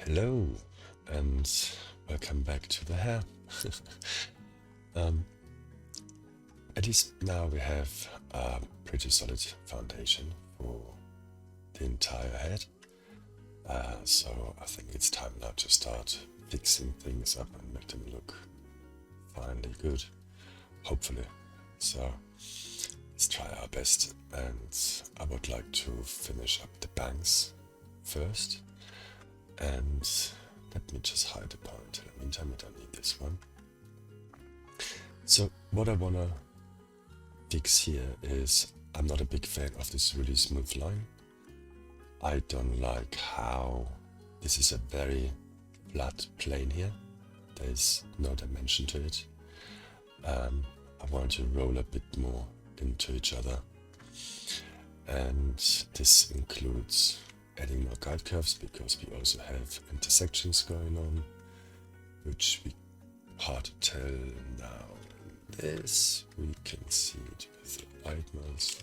Hello and welcome back to the hair. um, at least now we have a pretty solid foundation for the entire head. So I think it's time now to start fixing things up and make them look finally good, hopefully. So let's try our best, and I would like to finish up the bangs first. And let me just hide the ponytail. In the meantime, I don't need this one. So what I wanna fix here is I'm not a big fan of this really smooth line. I don't like how this is a very flat plane here. There's no dimension to it. I want to roll a bit more into each other. And this includes adding more guide curves because we also have intersections going on, which we hard to tell now. This we can see it with the light mouse.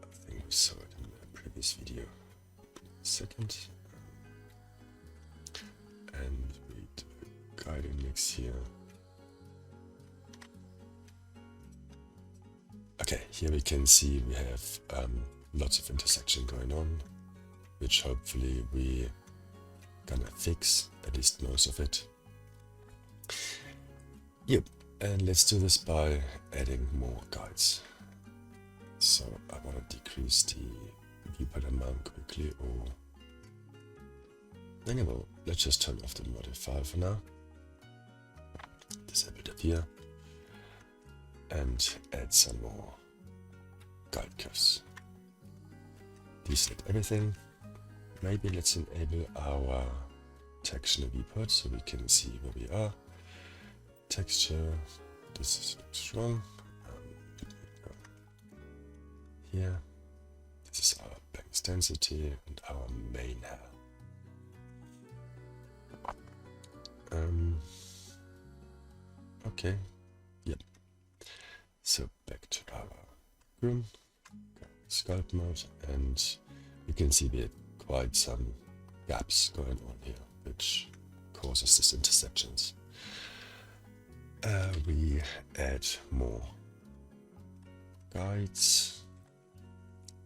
I think we saw it in the previous video. Second, and we do a guiding mix here. Okay, here we can see we have lots of intersection going on, which hopefully we gonna fix, at least most of it. Yep, and let's do this by adding more guides. So I want to decrease the viewport amount quickly, or anyway, let's just turn off the modifier for now. Disable the view and add some more guide curves. Deselect everything. Maybe let's enable our texture viewport so we can see where we are. Texture, this looks wrong. Here, this is our bangs density and our main hair. Okay, yep. So back to our groom, sculpt mode, and you can see we have quite some gaps going on here, which causes these intersections. We add more guides.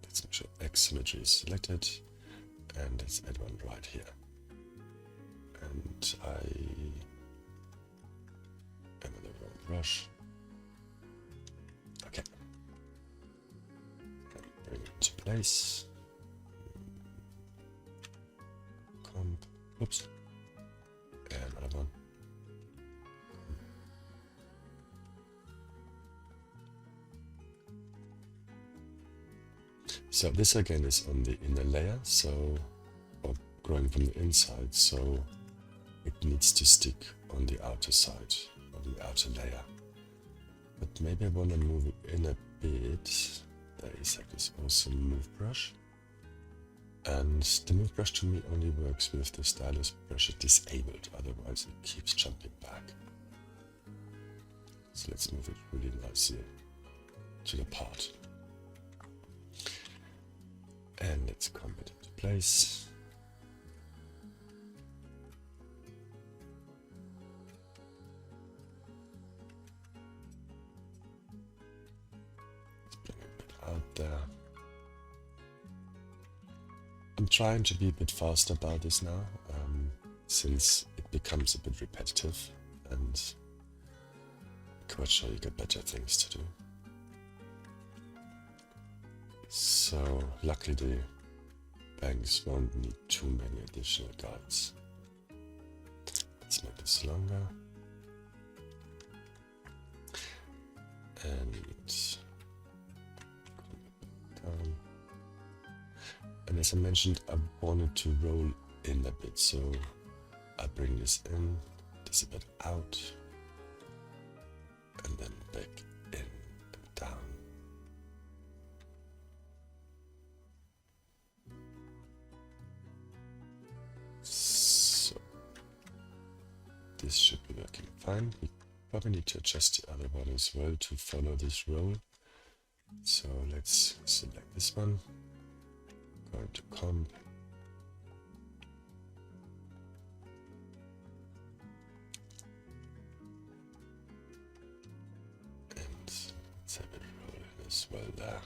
Let's make sure X symmetry is selected, and let's add one right here. And another wrong brush. Okay. And bring it into place. Comp. Oops. And another one. So this again is on the inner layer, or growing from the inside, so it needs to stick on the outer side, on the outer layer. But maybe I want to move it in a bit. There is like this awesome move brush. And the move brush to me only works with the stylus brush disabled, otherwise it keeps jumping back. So let's move it really nicely to the part. And let's comb it into place. Let's bring it a bit out there. I'm trying to be a bit faster about this now, since it becomes a bit repetitive, and I'm quite sure you got better things to do. So luckily the bangs won't need too many additional guides. Let's make this longer. And down. And as I mentioned, I wanted to roll in a bit, so I bring this in, this a bit out, and then back in and down. So this should be working fine. We probably need to adjust the other one as well to follow this roll. So let's select this one. Going to comp, as well there.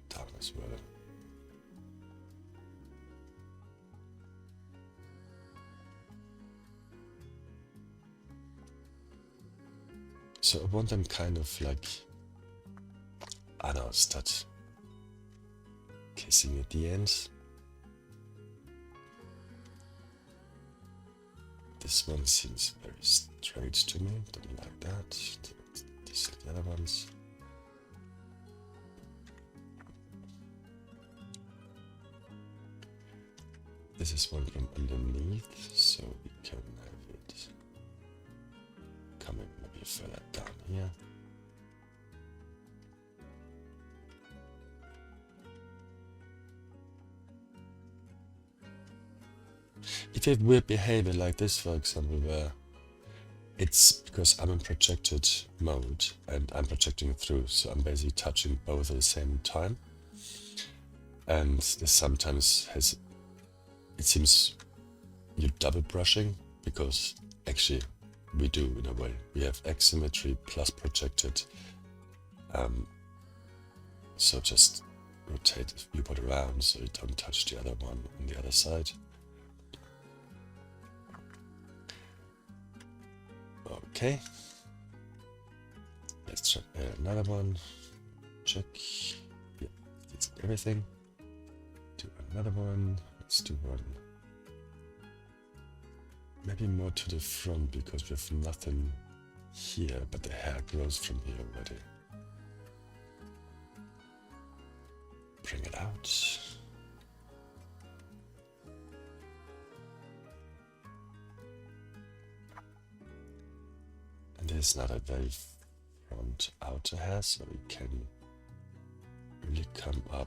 Down as well. So I want them kind of like, I don't know, start kissing at the end. This one seems very straight to me, don't like that. These are the other ones. This is one from underneath, so we can have it coming maybe further down here. If you have weird behavior like this, for example, where it's because I'm in projected mode and I'm projecting through, so I'm basically touching both at the same time. And this sometimes has, it seems you're double brushing, because actually we do in a way. We have asymmetry plus projected. So just rotate the viewport around so you don't touch the other one on the other side. Okay, let's check another one. Check. Yeah, that's everything. Do another one. Let's do one. Maybe more to the front because we have nothing here, but the hair grows from here already. Bring it out. And there's not a very front outer hair, so we can really come up,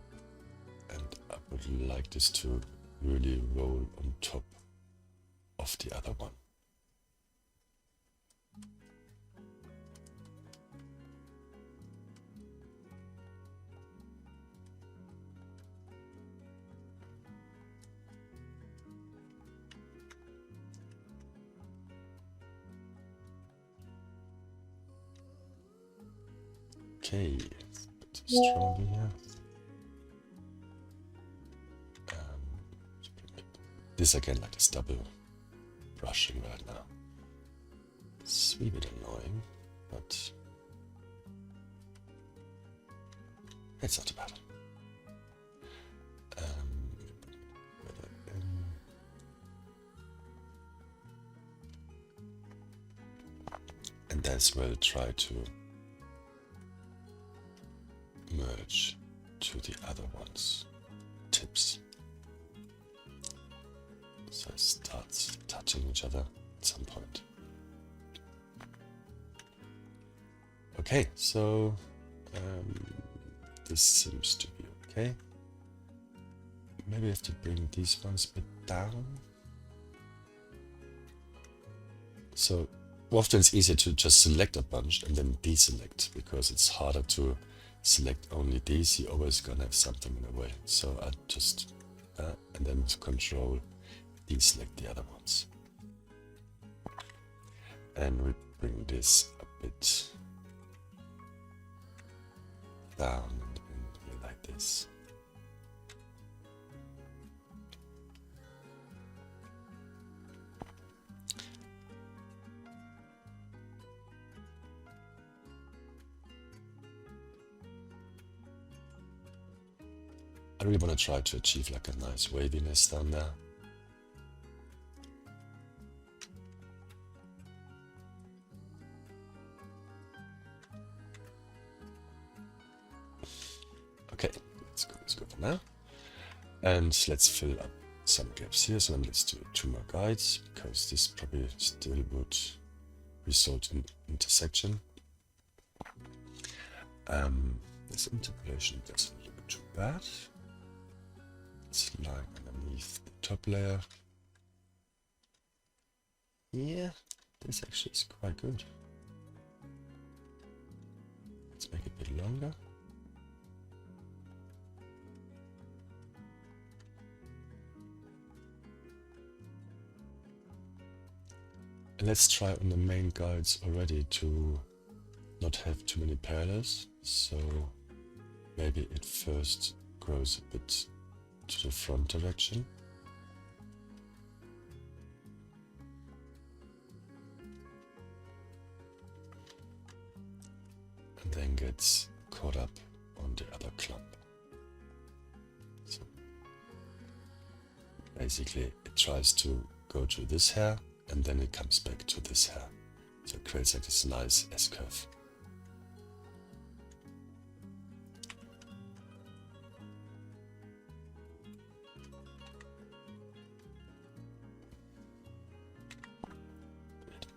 and I would like this to really roll on top of the other one. Okay, it's a bit stronger here. This again, like this double brushing right now. It's a wee bit annoying, but it's not too bad. And that's where I try to merge to the other ones, tips. So it starts touching each other at some point. Okay, so this seems to be okay. Maybe I have to bring these ones a bit down. So often it's easier to just select a bunch and then deselect, because it's harder to select only these. You're always gonna have something in the way. So I just and then with Control deselect the other ones, and we bring this a bit down in here like this. I really want to try to achieve like a nice waviness down there. Okay, let's go for now. And let's fill up some gaps here. So let's do 2 more guides, because this probably still would result in intersection. This interpolation doesn't look too bad. It's lying underneath the top layer. Yeah, this actually is quite good. Let's make it a bit longer. And let's try on the main guides already to not have too many parallels. So maybe it first grows a bit to the front direction. And then gets caught up on the other clump. So basically it tries to go to this hair and then it comes back to this hair. So it creates like this nice S-curve.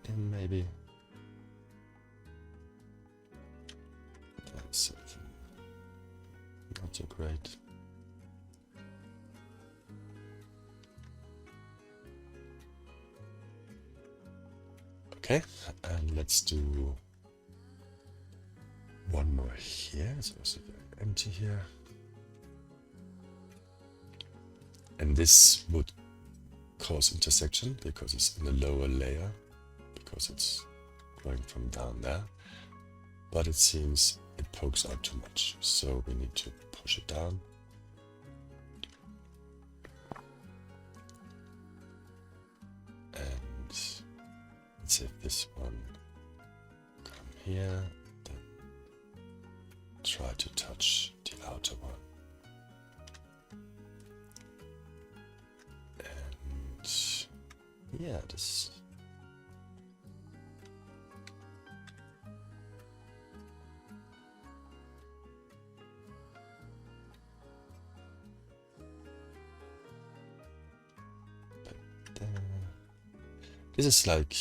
And maybe that's something not so great. Okay, and let's do one more here. It's also very empty here. And this would cause intersection because it's in a lower layer, because it's growing from down there. But it seems it pokes out too much, so we need to push it down. And let's see if this one come here, then try to touch the outer one. And yeah, this this is like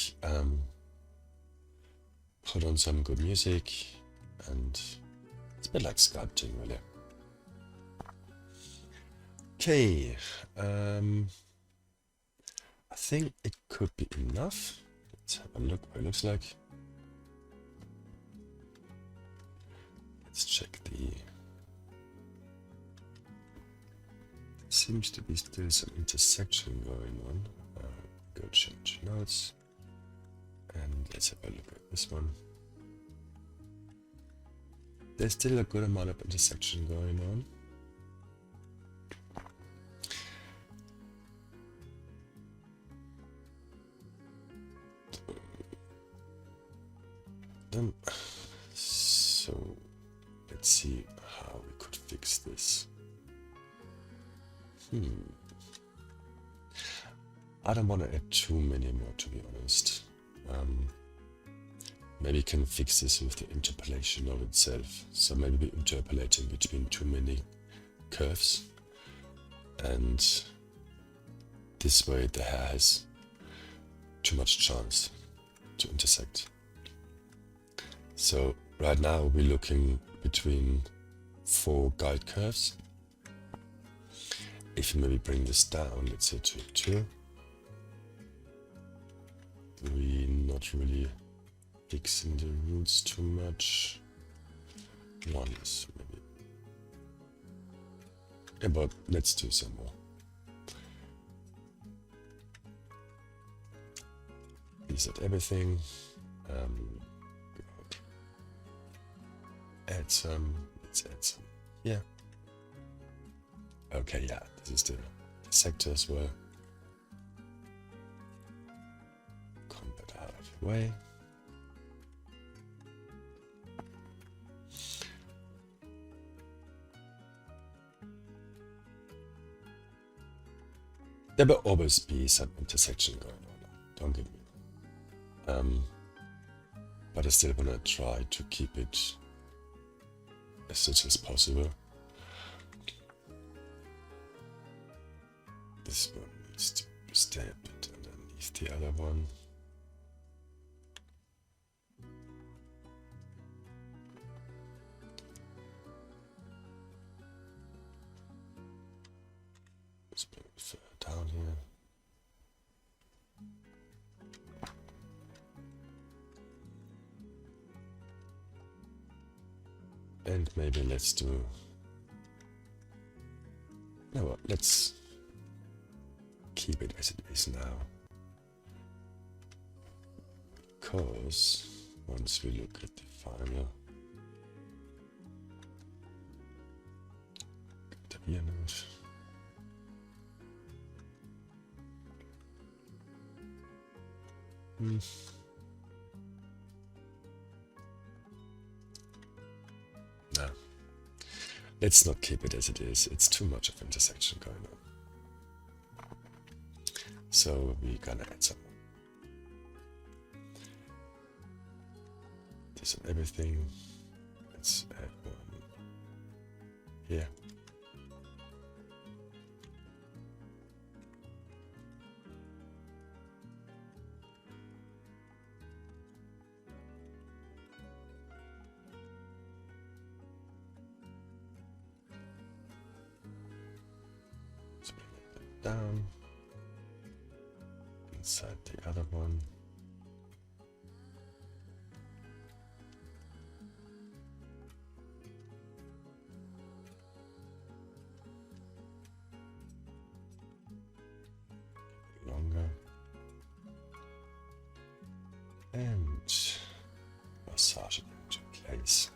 put on some good music, and it's a bit like sculpting, really. Okay, I think it could be enough. Let's have a look what it looks like. Let's check the... Seems to be still some intersection going on. Go change notes. And let's have a look at this one. There's still a good amount of intersection going on. So let's see how we could fix this. I don't want to add too many more, to be honest. Maybe we can fix this with the interpolation of itself. So maybe we're interpolating between too many curves, and this way the hair has too much chance to intersect. So right now we're looking between 4 guide curves. If you maybe bring this down, let's say to 2, we're not really fixing the roots too much. 1 is maybe... Yeah, but let's do some more. Reset everything. Add some. Let's add some. Yeah. Okay, yeah, this is the sector as well. Combat out of the way. There will always be some intersection going on, don't get me wrong. But I still want to try to keep it as such as possible. This one needs to stay a bit underneath the other one. Let's bring it further down here. And maybe let's do... No, let's keep it as it is now. because once we look at the final, no, let's not keep it as it is. It's too much of intersection going on. So we're gonna add some. This and everything. Let's add one here. Let's bring it down. Inside the other one. Longer. And massage it into place.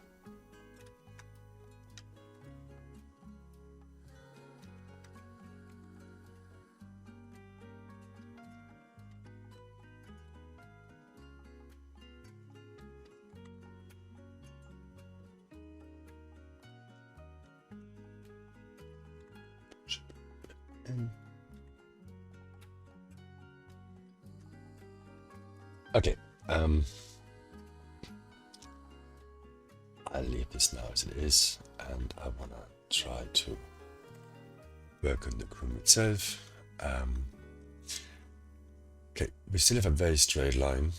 Okay, I'll leave this now as it is, and I wanna try to work on the groom itself. Okay, we still have a very straight line,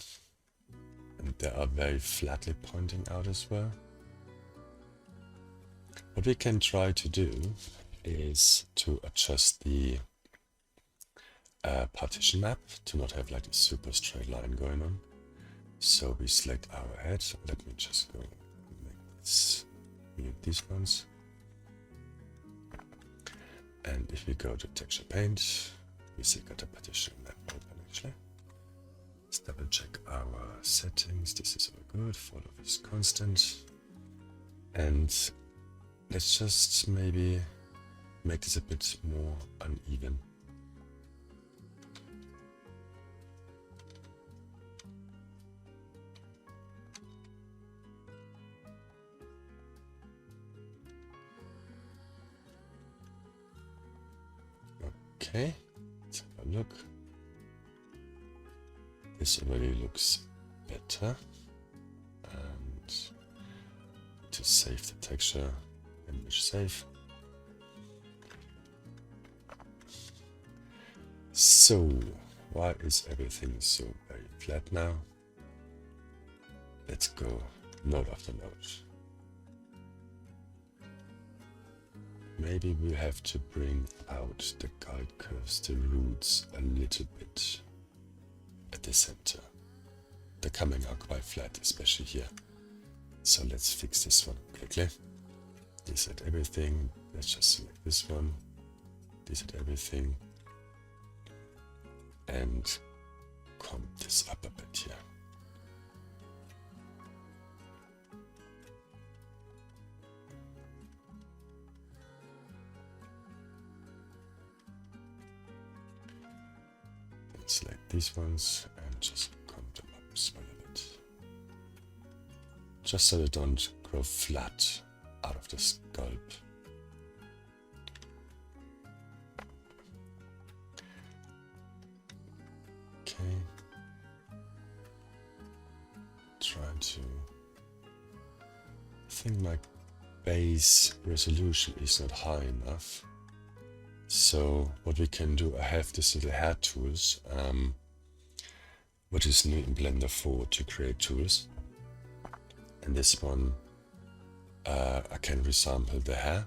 and they are very flatly pointing out as well. What we can try to do is to adjust the partition map to not have like a super straight line going on. So we select our head. Let me just go and make this, mute these ones. And if we go to texture paint, we see got a partition map open actually. Let's double check our settings. This is all good. Follow is constant. And let's just maybe make this a bit more uneven. Okay, let's have a look. This already looks better. And to save the texture, image save. So, why is everything so very flat now? Let's go node after node. Maybe we have to bring out the guide curves, the roots a little bit at the center. They're coming out quite flat, especially here. So let's fix this one quickly. Deselect everything. Let's just select this one. Deselect everything. And comp this up a bit here. Select these ones and just comp them up as well a bit. Just so they don't grow flat out of the scalp. Okay. Try to... I think my base resolution is not high enough. So what we can do, I have this little hair tools, which is new in Blender 4 to create tools. And this one, I can resample the hair.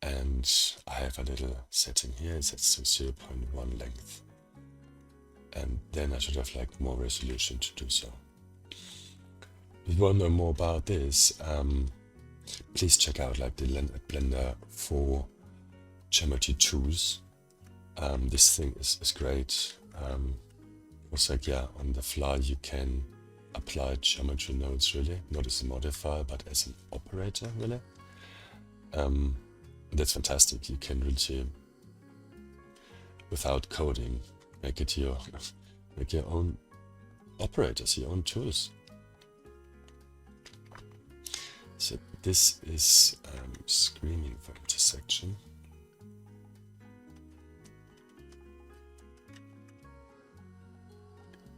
And I have a little setting here, it's set to 0.1 length. And then I should have like more resolution to do so. If you want to know more about this, please check out like the Blender 4 geometry tools. This thing is great. was like, yeah, on the fly you can apply geometry nodes really, not as a modifier, but as an operator really. That's fantastic. You can really, without coding, make it your make your own operators, your own tools. So this is screening for intersection.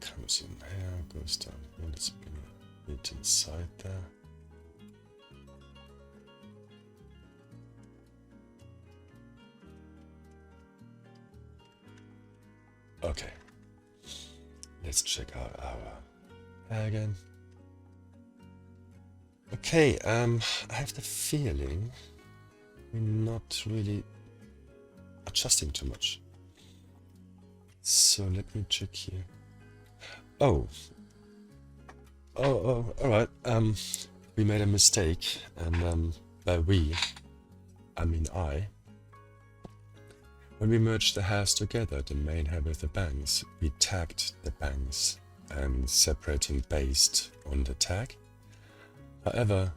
Comes in here, goes down here. Let's bring it inside there. Okay, let's check out our hair again. Okay, I have the feeling we're not really adjusting too much. So let me check here. Oh, all right. We made a mistake, and by we, I mean I. When we merged the hairs together, the main hair with the bangs, we tagged the bangs and separating based on the tag. However,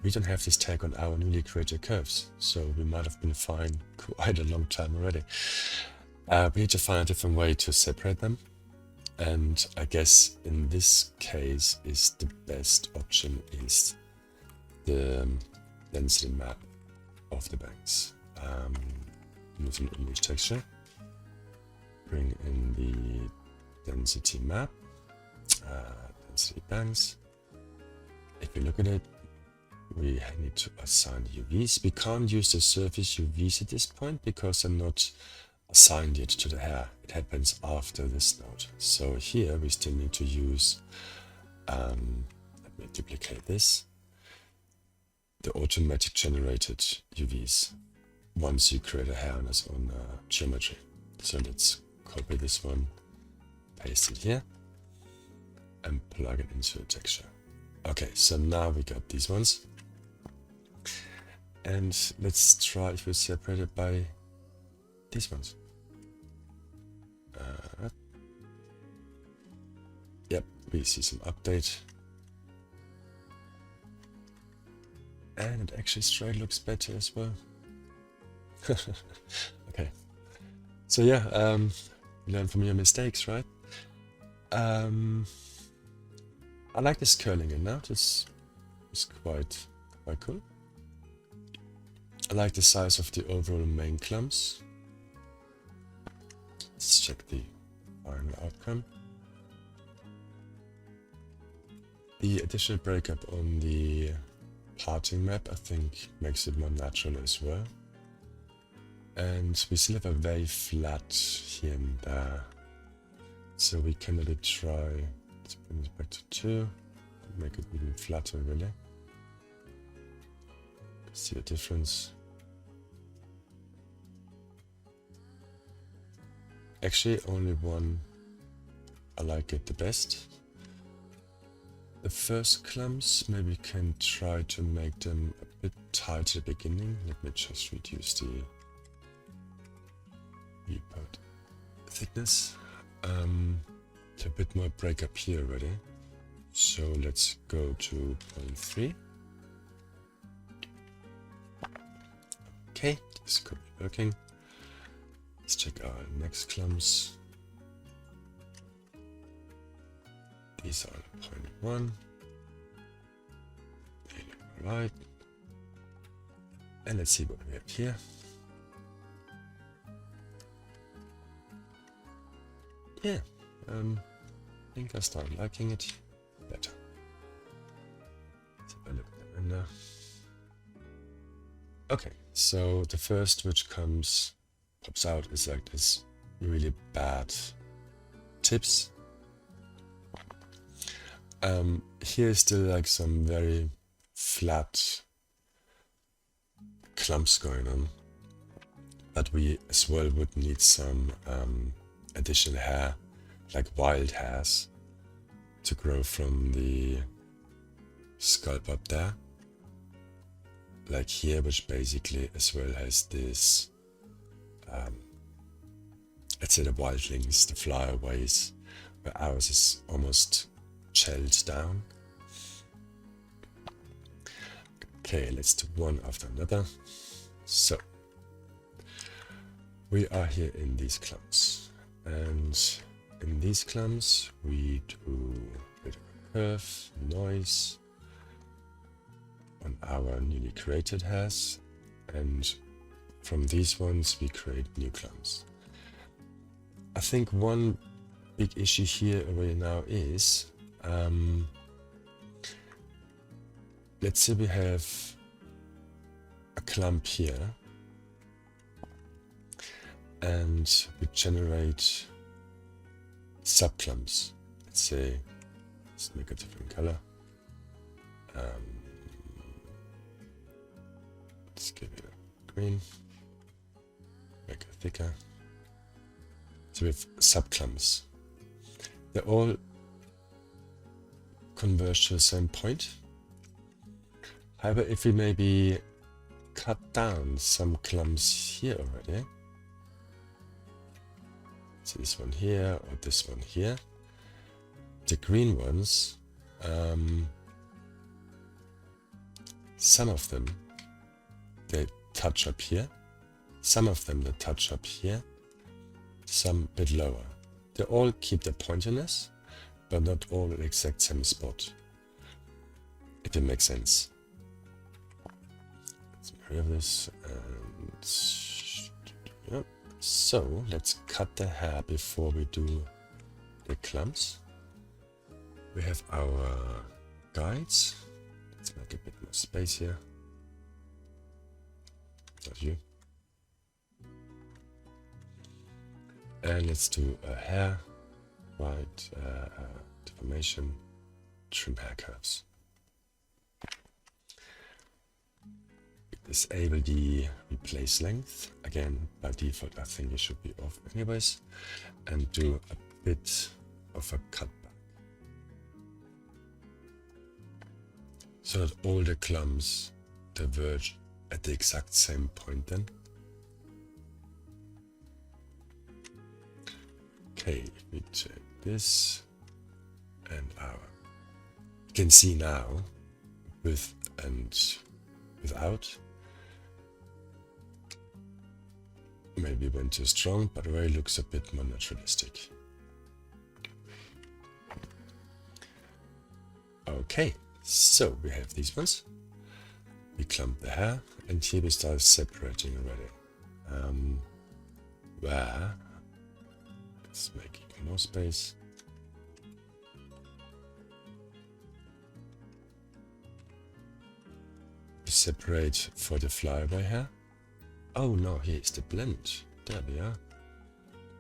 we don't have this tag on our newly created curves, so we might have been fine quite a long time already. We need to find a different way to separate them, and I guess in this case is the best option is the density map of the bangs. Move an image texture, bring in the density map, density bangs. If you look at it, we need to assign UVs. We can't use the surface UVs at this point because I'm not assigned yet to the hair. It happens after this node. So here we still need to use, let me duplicate this, the automatic generated UVs once you create a hair on its own geometry. So let's copy this one, paste it here, and plug it into a texture. Okay, so now we got these ones. And let's try if we separate it by these ones. Yep, we see some update. And it actually straight looks better as well. Okay. So yeah, learn from your mistakes, right? I like this curling in now. This is quite cool. I like the size of the overall main clumps. Let's check the final outcome. The additional breakup on the parting map, I think, makes it more natural as well. And we still have a very flat here and there. So we can really try, let's bring this back to 2, make it even flatter really. See the difference. Actually, only one I like it the best. The first clumps, maybe we can try to make them a bit tight at the beginning. Let me just reduce the viewport thickness. A bit more breakup here already. So let's go to 0.3. Okay, this could be working. Let's check our next clumps. These are 0.1. They look right. And let's see what we have here. Yeah, I think I start liking it better. Let's have a look at the window. Okay, so the first which pops out is like this really bad tips. Here is still like some very flat clumps going on, but we as well would need some additional hair, like wild hairs, to grow from the scalp up there. Like here, which basically as well has this let's say the wildlings, the flyaways, where ours is almost gelled down. Okay, let's do one after another. So we are here in these clumps, and in these clumps we do a bit of a curve, noise on our newly created hairs, and from these ones we create new clumps. I think one big issue here already now is, let's say we have a clump here and we generate subclumps. Let's say, let's make a different color. Let's give it a green, make it thicker. So we have subclumps. They all converge to the same point. However, if we maybe cut down some clumps here already, so this one here or this one here, the green ones, some of them they touch up here, some of them they touch up here, some a bit lower. They all keep their pointiness, but not all at the exact same spot, if it makes sense. Let's get rid of this and yep. So let's cut the hair before we do the clumps. We have our guides. Let's make a bit more space here. Not you. And let's do a hair, right, deformation, trim hair curves. Disable the replace length. Again, by default, I think it should be off anyways. And do a bit of a cutback. So that all the clumps diverge at the exact same point then. Okay, we check this and our. You can see now with and without. Maybe went too strong, but it really looks a bit more naturalistic. Okay, so we have these ones. We clump the hair, and here we start separating already. Where? Let's make even more space. We separate for the flyaway hair. Oh no, here's the blend. There we are.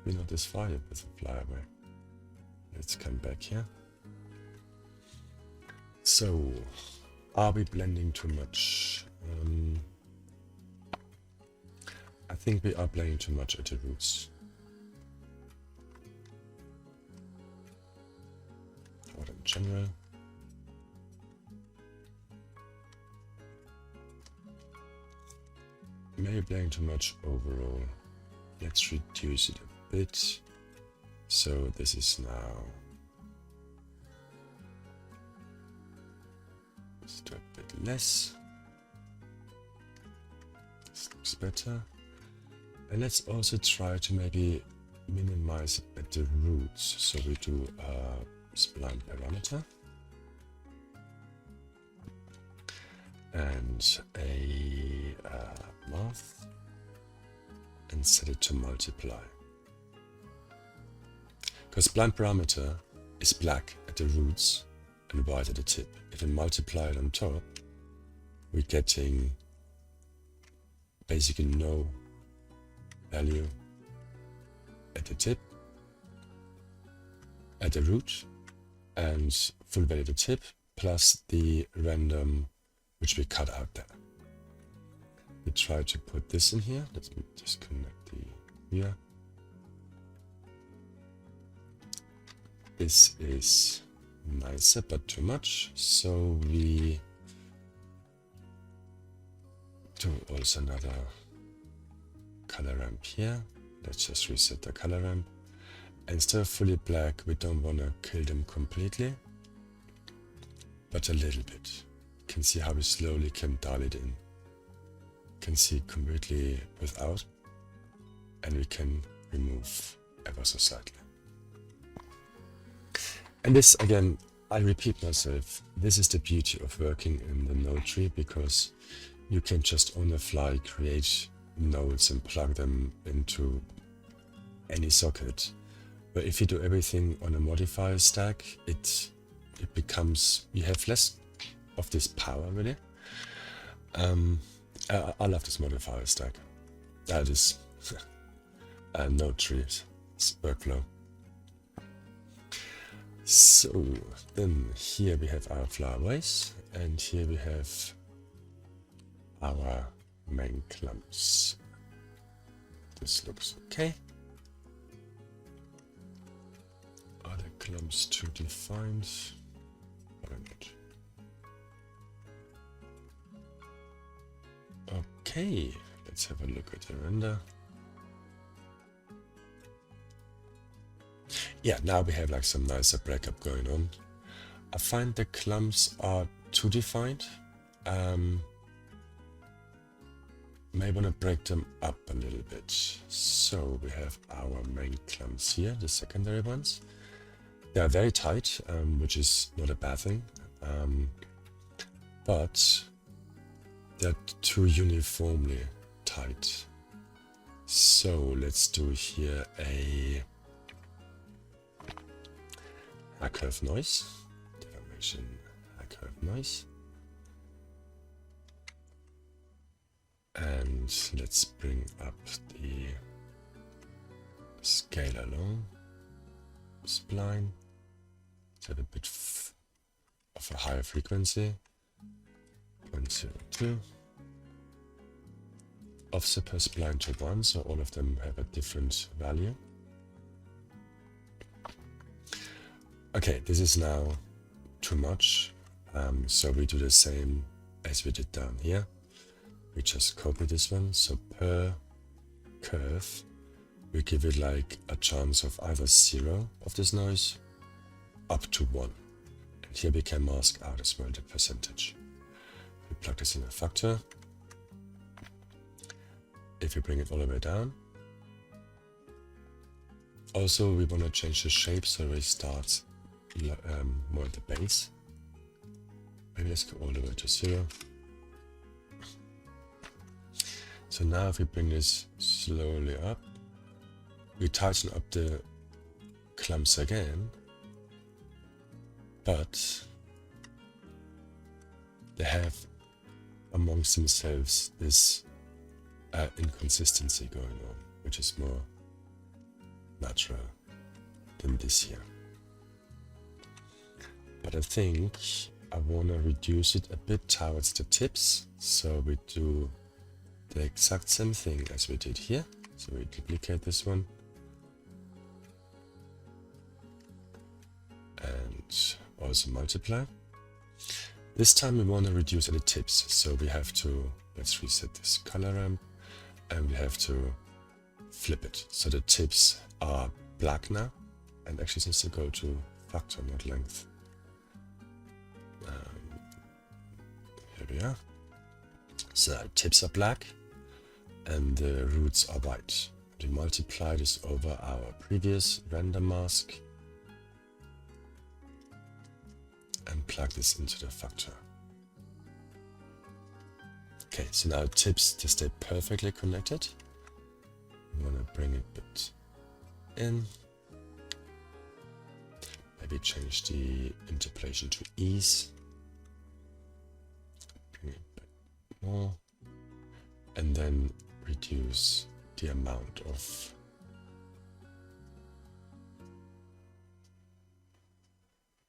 We're not as far yet with the flyaway. Let's come back here. So, are we blending too much? I think we are blending too much at the roots. Or in general. Maybe playing too much overall. Let's reduce it a bit. So this is now. Let's do a bit less. This looks better. And let's also try to maybe minimize it at the roots. So we do a spline parameter. And a math and set it to multiply. Because spline parameter is black at the roots and white at the tip. If we multiply it on top, we're getting basically no value at the tip, at the root, and full value at the tip, plus the random which we cut out there. We try to put this in here. Let's disconnect the here. This is nicer, but too much. So we do also another color ramp here. let's just reset the color ramp. Instead of fully black, we don't want to kill them completely, but a little bit. You can see how we slowly can dial it in. You can see completely without, and we can remove ever so slightly. And this, again, I repeat myself, this is the beauty of working in the node tree, because you can just on the fly create nodes and plug them into any socket. But if you do everything on a modifier stack, it becomes, you have less of this power really. I love this modifier stack. That is node trees workflow. So then here we have our flower vase, and here we have our main clumps. This looks okay. Are the clumps too defined? Or not? Okay, let's have a look at the render. Yeah, now we have like some nicer breakup going on. I find the clumps are too defined. May want to break them up a little bit. So we have our main clumps here, the secondary ones. They are very tight, which is not a bad thing, but they're too uniformly tight. So let's do here a curve noise, deformation curve noise, and let's bring up the scale along spline. Let's have a bit of a higher frequency, 0.02. Offset per spline to 1, so all of them have a different value. Okay, this is now too much, so we do the same as we did down here. We just copy this one, so per curve we give it like a chance of either 0 of this noise up to 1. And here we can mask out as well the percentage. We plug this in a factor. If we bring it all the way down, also we want to change the shape so it starts more at the base. Maybe let's go all the way to 0. So now if we bring this slowly up, we tighten up the clumps again, but they have amongst themselves this inconsistency going on, which is more natural than this here. But I think I want to reduce it a bit towards the tips, so we do the exact same thing as we did here. So we duplicate this one and also multiply. This time we want to reduce the tips, so we have to, let's reset this color ramp, and we have to flip it. So the tips are black now, and actually since to go to factor, not length. Here we are. So tips are black and the roots are white. We multiply this over our previous render mask and plug this into the factor. Okay, so now tips to stay perfectly connected. We want to bring it a bit in. Maybe change the interpolation to ease. Bring it back more. And then reduce the amount of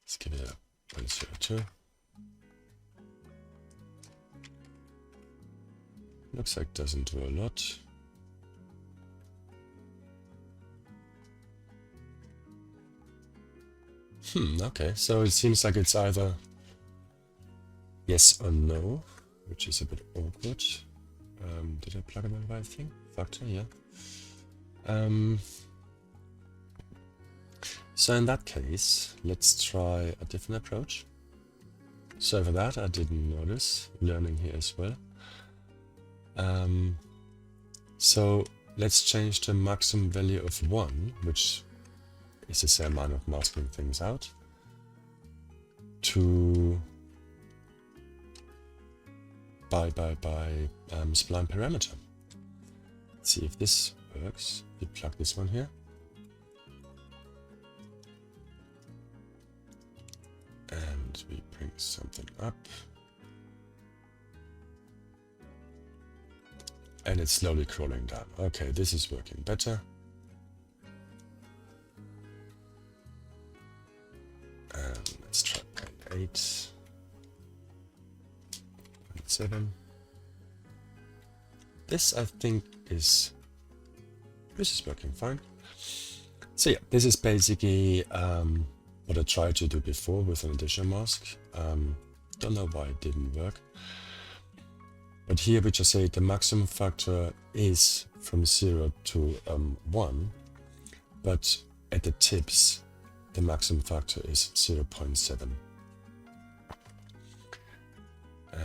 let's give it a 0.02. Looks like doesn't do a lot. Okay, so it seems like it's either yes or no, which is a bit awkward. Did I plug in the right thing? Factor, yeah. So in that case, let's try a different approach. So for that, I didn't notice, learning here as well. So let's change the maximum value of 1, which is the same amount of masking things out, to by spline parameter. Let's see if this works. We plug this one here. And we bring something up. And it's slowly crawling down. Okay, this is working better. And let's try 0.8. 0.7. This I think is working fine. So yeah, this is basically what I tried to do before with an additional mask. Don't know why it didn't work. But here we just say the maximum factor is from 0 to 1, but at the tips the maximum factor is 0.7.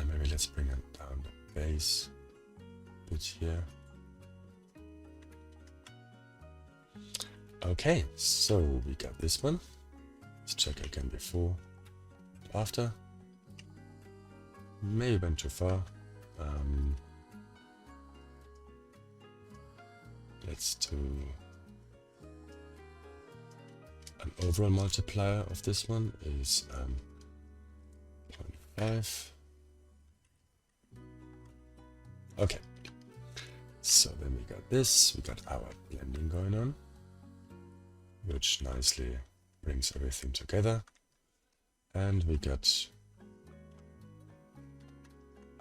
Maybe let's bring it down the base a bit here. Okay, so we got this one. Let's check again before, after. Maybe went too far. Let's do an overall multiplier of this one is 0.5. Okay, so then we got this, we got our blending going on, which nicely brings everything together, and we got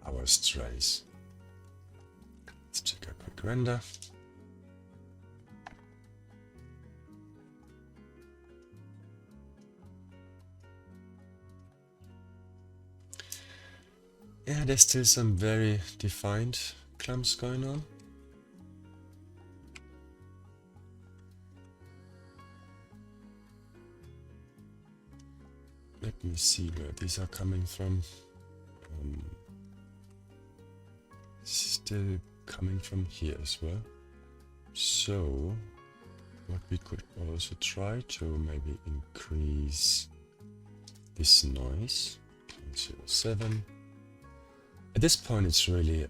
our strays. Let's check a quick render. Yeah, there's still some very defined clumps going on. Let me see where these are coming from. Still coming from here as well. So what we could also try to maybe increase this noise, 0.07. At this point it's really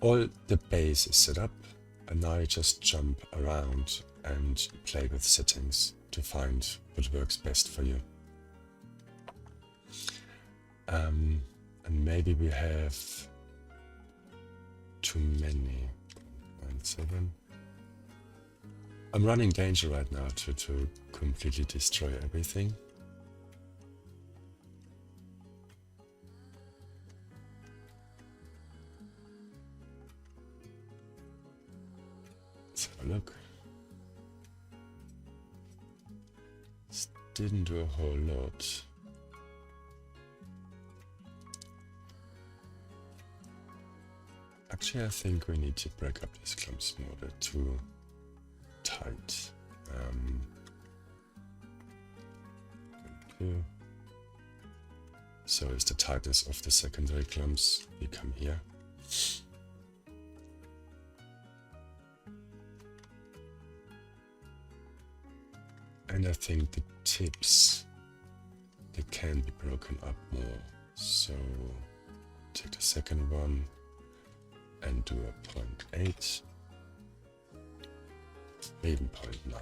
all the base is set up, and now you just jump around and play with settings to find what works best for you. And maybe we have too many. 0.7. I'm running danger right now to completely destroy everything. Let's have a look. This didn't do a whole lot. Actually, I think we need to break up these clumps more. They're too tight. So is the tightness of the secondary clumps. We come here. And I think the tips, they can be broken up more. So take the second one and do a 0.8, even 0.9.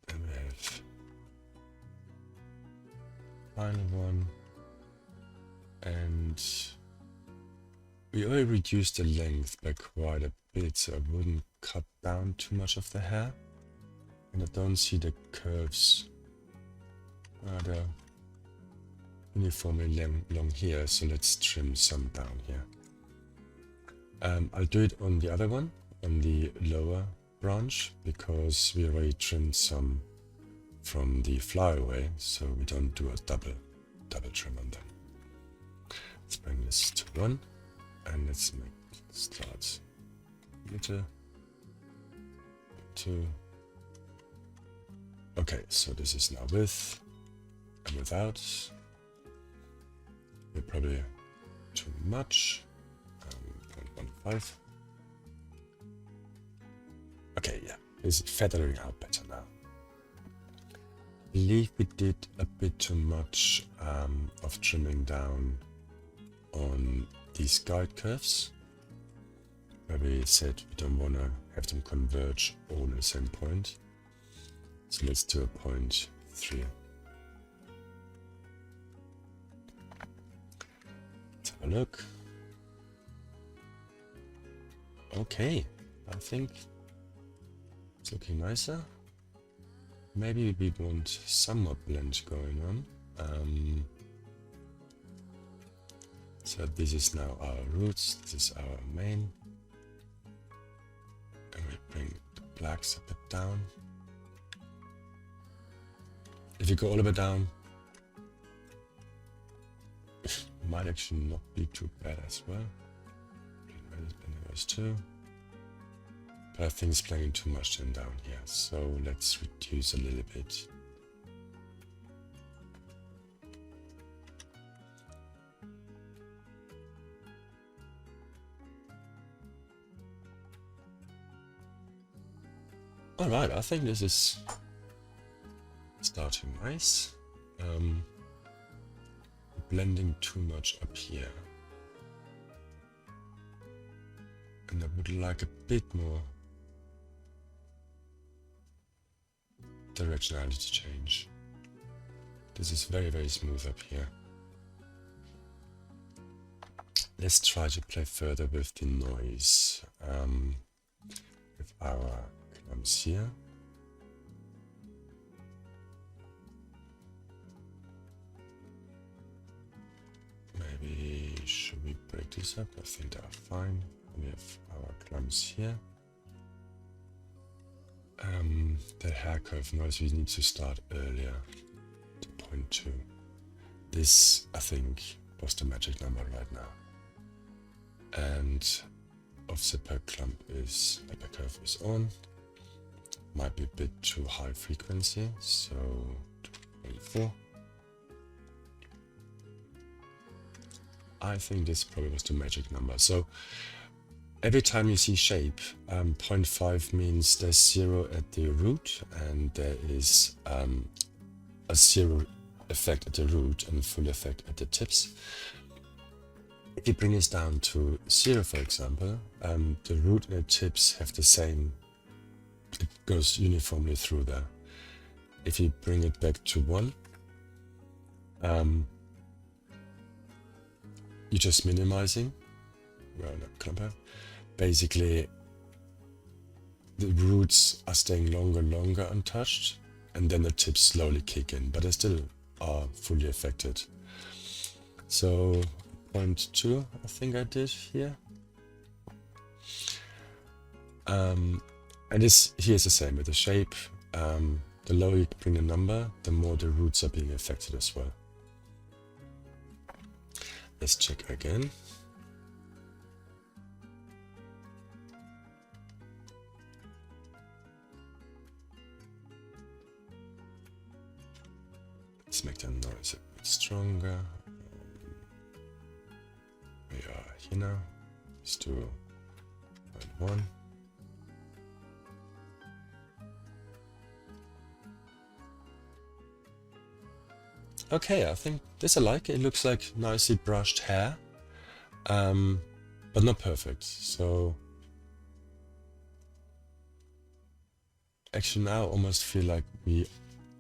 Then we have final one, and we already reduced the length by quite a bit, so I wouldn't cut down too much of the hair, and I don't see the curves they're uniformly long here, so let's trim some down here. I'll do it on the other one, on the lower branch, because we already trimmed some from the flyaway, so we don't do a double trim on them. Let's bring this to 1 and let's make start meter 2. Okay, so this is now with and without. We're probably too much. 0.15. Okay, yeah, it's feathering out better now. I believe we did a bit too much of trimming down on these guide curves, where we said we don't want to have them converge all at the same point. So let's do a 0.3. Let's have a look. Okay, I think it's looking nicer. Maybe we want some more blend going on. So this is now our roots, this is our main. And we bring the blacks a bit down. If you go all the way down, it might actually not be too bad as well. Those two. But I think it's playing too much then down here, so let's reduce a little bit. Alright, I think this is starting nice. Blending too much up here. And I would like a bit more directionality change. This is very, very smooth up here. Let's try to play further with the noise. With our clumps here. Maybe should we break this up? I think they are fine. We have our clumps here. The hair curve noise we need to start earlier to 0.2. This I think was the magic number right now. And offset per clump is per curve is on. Might be a bit too high frequency, so 24. I think this probably was the magic number. So every time you see shape, 0.5 means there's 0 at the root and there is a 0 effect at the root and full effect at the tips. If you bring this down to 0, for example, the root and the tips have the same, it goes uniformly through there. If you bring it back to 1, you're just minimizing. Well, no, clumper. Basically, the roots are staying longer untouched, and then the tips slowly kick in, but they still are fully affected. So 0.2, I think I did here. And this here is the same with the shape. The lower you bring the number, the more the roots are being affected as well. Let's check again. Let's make the noise a bit stronger. We are here now. Let's do 0.1. Okay, I think this I like. It looks like nicely brushed hair, but not perfect. So actually now I almost feel like we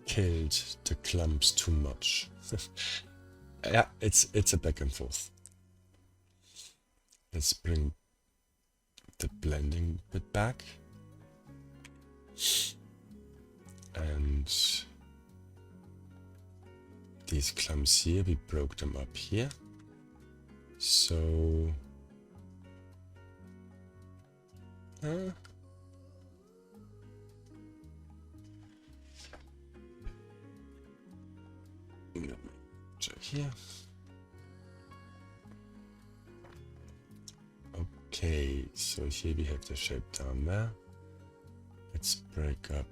killed the clumps too much. Yeah, it's a back and forth. Let's bring the blending bit back. And these clumps here, we broke them up here. So check here. Okay, so here we have the shape down there. Let's break up.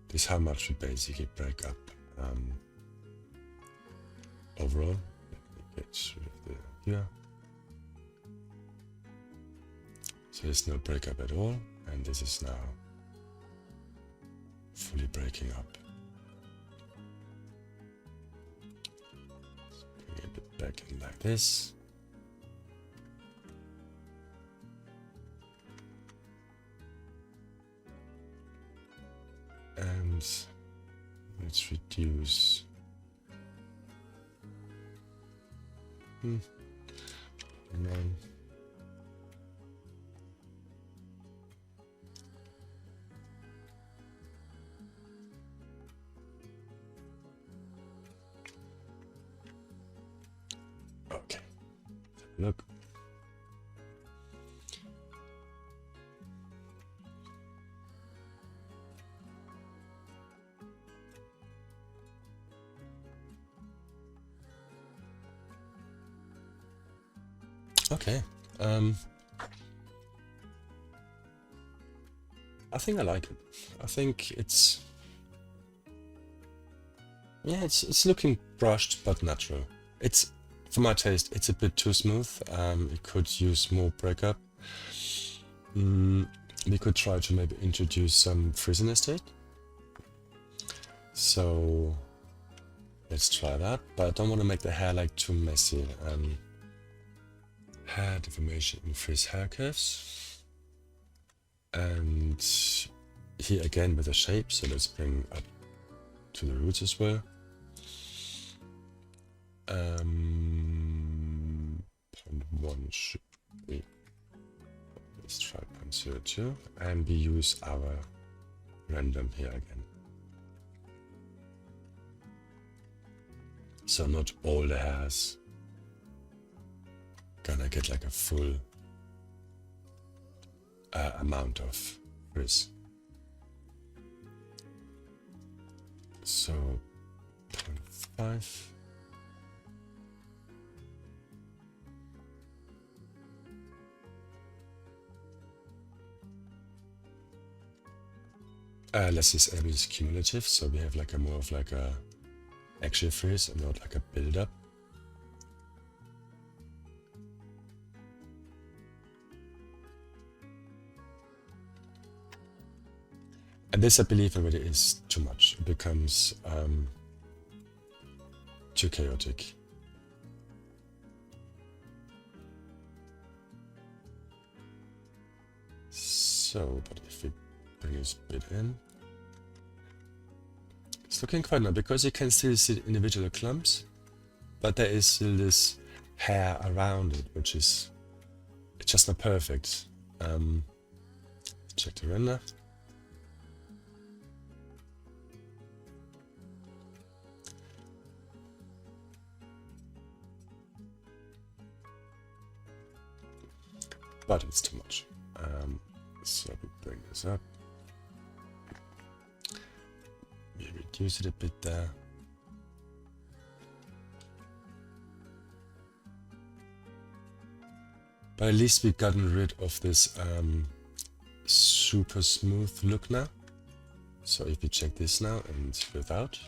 This is how much we basically break up overall. Let me get rid of the here. So there's no breakup at all, and this is now fully breaking up. Let's bring it a bit back in like this. And let's reduce. And then okay, look. Okay, I think I like it. I think it's, yeah, it's looking brushed but natural. It's, for my taste, it's a bit too smooth. It could use more breakup. We could try to maybe introduce some frizziness to it. So let's try that, but I don't want to make the hair like too messy. Hair deformation in frizz hair curves, and here again with the shape, so let's bring up to the roots as well. 0.1 should be, let's try 0.02, and we use our random here again. So not all the hairs gonna get like a full amount of frizz. So 0.5. Less disable is cumulative, so we have like a more of like a actual frizz and not like a build-up. And this, I believe, already is too much. It becomes too chaotic. So, but if we bring this bit in, it's looking quite nice because you can still see the individual clumps, but there is still this hair around it, which is, it's just not perfect. Check the render. But it's too much. So we bring this up. We reduce it a bit there. But at least we've gotten rid of this super smooth look now. So if you check this now and without,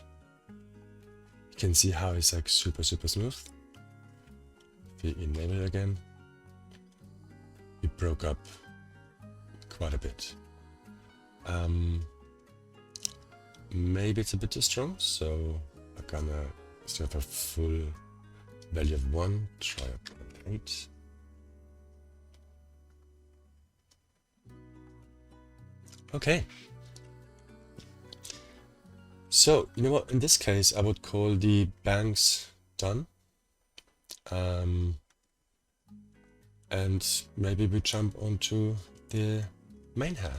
you can see how it's like super smooth. If we enable it again, we broke up quite a bit. Maybe it's a bit too strong, so I'm gonna still have a full value of 1, try a 0.8. Okay. So, you know what, in this case, I would call the bangs done. And maybe we jump onto the main hair.